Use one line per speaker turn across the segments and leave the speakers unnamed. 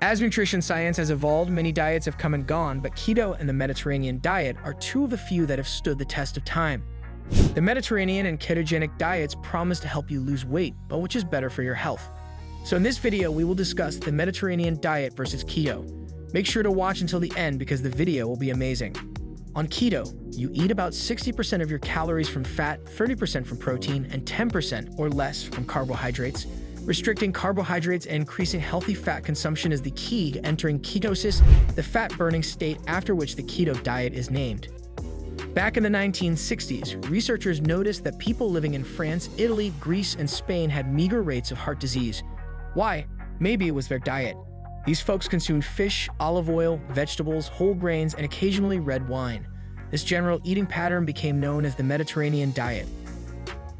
As nutrition science has evolved, many diets have come and gone, but keto and the Mediterranean diet are two of the few that have stood the test of time. The Mediterranean and ketogenic diets promise to help you lose weight, but which is better for your health? So in this video, we will discuss the Mediterranean diet versus keto. Make sure to watch until the end because the video will be amazing. On keto, you eat about 60% of your calories from fat, 30% from protein, and 10% or less from carbohydrates. Restricting carbohydrates and increasing healthy fat consumption is the key to entering ketosis, the fat-burning state after which the keto diet is named. Back in the 1960s, researchers noticed that people living in France, Italy, Greece, and Spain had meager rates of heart disease. Why? Maybe it was their diet. These folks consumed fish, olive oil, vegetables, whole grains, and occasionally red wine. This general eating pattern became known as the Mediterranean diet.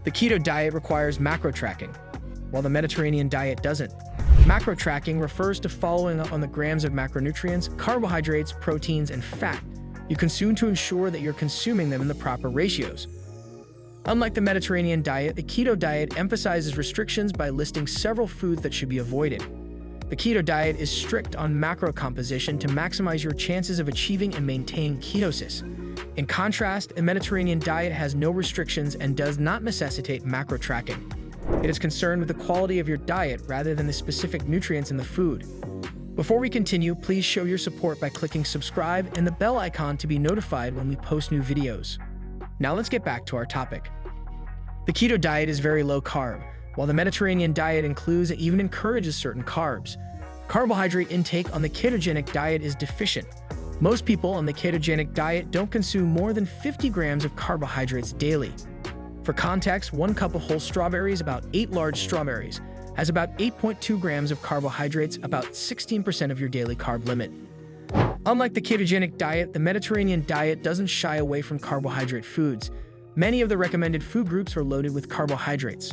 The keto diet requires macro tracking, while the Mediterranean diet doesn't. Macro tracking refers to following up on the grams of macronutrients, carbohydrates, proteins, and fat you consume to ensure that you're consuming them in the proper ratios. Unlike the Mediterranean diet, the keto diet emphasizes restrictions by listing several foods that should be avoided. The keto diet is strict on macro composition to maximize your chances of achieving and maintaining ketosis. In contrast, a Mediterranean diet has no restrictions and does not necessitate macro tracking. It is concerned with the quality of your diet rather than the specific nutrients in the food. Before we continue, please show your support by clicking subscribe and the bell icon to be notified when we post new videos. Now let's get back to our topic. The keto diet is very low carb, while the Mediterranean diet includes and even encourages certain carbs. Carbohydrate intake on the ketogenic diet is deficient. Most people on the ketogenic diet don't consume more than 50 grams of carbohydrates daily. For context, 1 cup of whole strawberries, about 8 large strawberries, has about 8.2 grams of carbohydrates, about 16% of your daily carb limit. Unlike the ketogenic diet, the Mediterranean diet doesn't shy away from carbohydrate foods. Many of the recommended food groups are loaded with carbohydrates.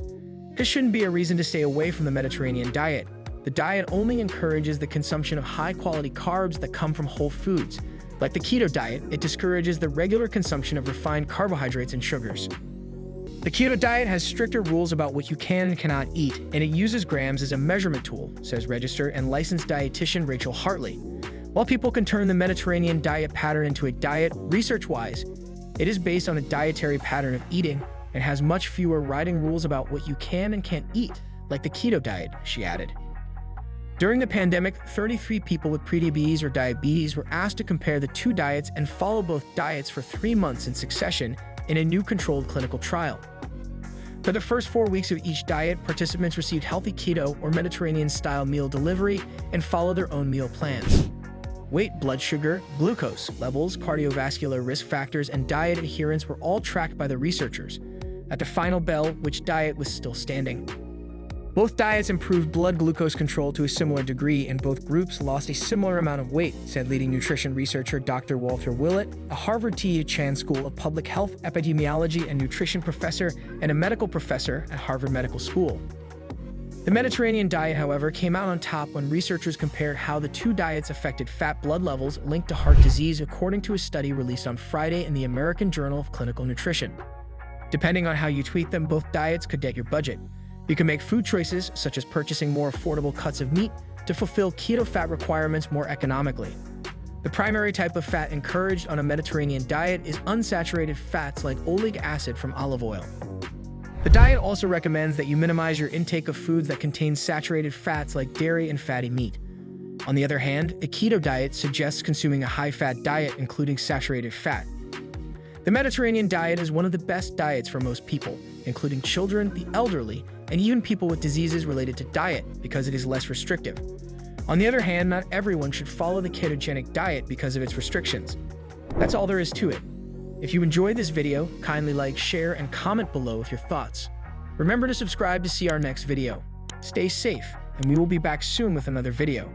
This shouldn't be a reason to stay away from the Mediterranean diet. The diet only encourages the consumption of high-quality carbs that come from whole foods. Like the keto diet, it discourages the regular consumption of refined carbohydrates and sugars. The keto diet has stricter rules about what you can and cannot eat, and it uses grams as a measurement tool, says registered and licensed dietitian Rachel Hartley. While people can turn the Mediterranean diet pattern into a diet, research-wise, it is based on a dietary pattern of eating and has much fewer writing rules about what you can and can't eat, like the keto diet, she added. During the pandemic, 33 people with prediabetes or diabetes were asked to compare the two diets and follow both diets for 3 months in succession in a new controlled clinical trial. For the first 4 weeks of each diet, participants received healthy keto or Mediterranean-style meal delivery and followed their own meal plans. Weight, blood sugar, glucose levels, cardiovascular risk factors, and diet adherence were all tracked by the researchers. At the final bell, which diet was still standing? Both diets improved blood glucose control to a similar degree, and both groups lost a similar amount of weight, said leading nutrition researcher Dr. Walter Willett, a Harvard T. Chan School of Public Health, Epidemiology, and Nutrition professor and a medical professor at Harvard Medical School. The Mediterranean diet, however, came out on top when researchers compared how the two diets affected fat blood levels linked to heart disease, according to a study released on Friday in the American Journal of Clinical Nutrition. Depending on how you tweak them, both diets could get your budget. You can make food choices, such as purchasing more affordable cuts of meat, to fulfill keto fat requirements more economically. The primary type of fat encouraged on a Mediterranean diet is unsaturated fats like oleic acid from olive oil. The diet also recommends that you minimize your intake of foods that contain saturated fats like dairy and fatty meat. On the other hand, a keto diet suggests consuming a high-fat diet, including saturated fat. The Mediterranean diet is one of the best diets for most people, including children, the elderly, and even people with diseases related to diet, because it is less restrictive. On the other hand, not everyone should follow the ketogenic diet because of its restrictions. That's all there is to it. If you enjoyed this video, kindly like, share, and comment below with your thoughts. Remember to subscribe to see our next video. Stay safe, and we will be back soon with another video.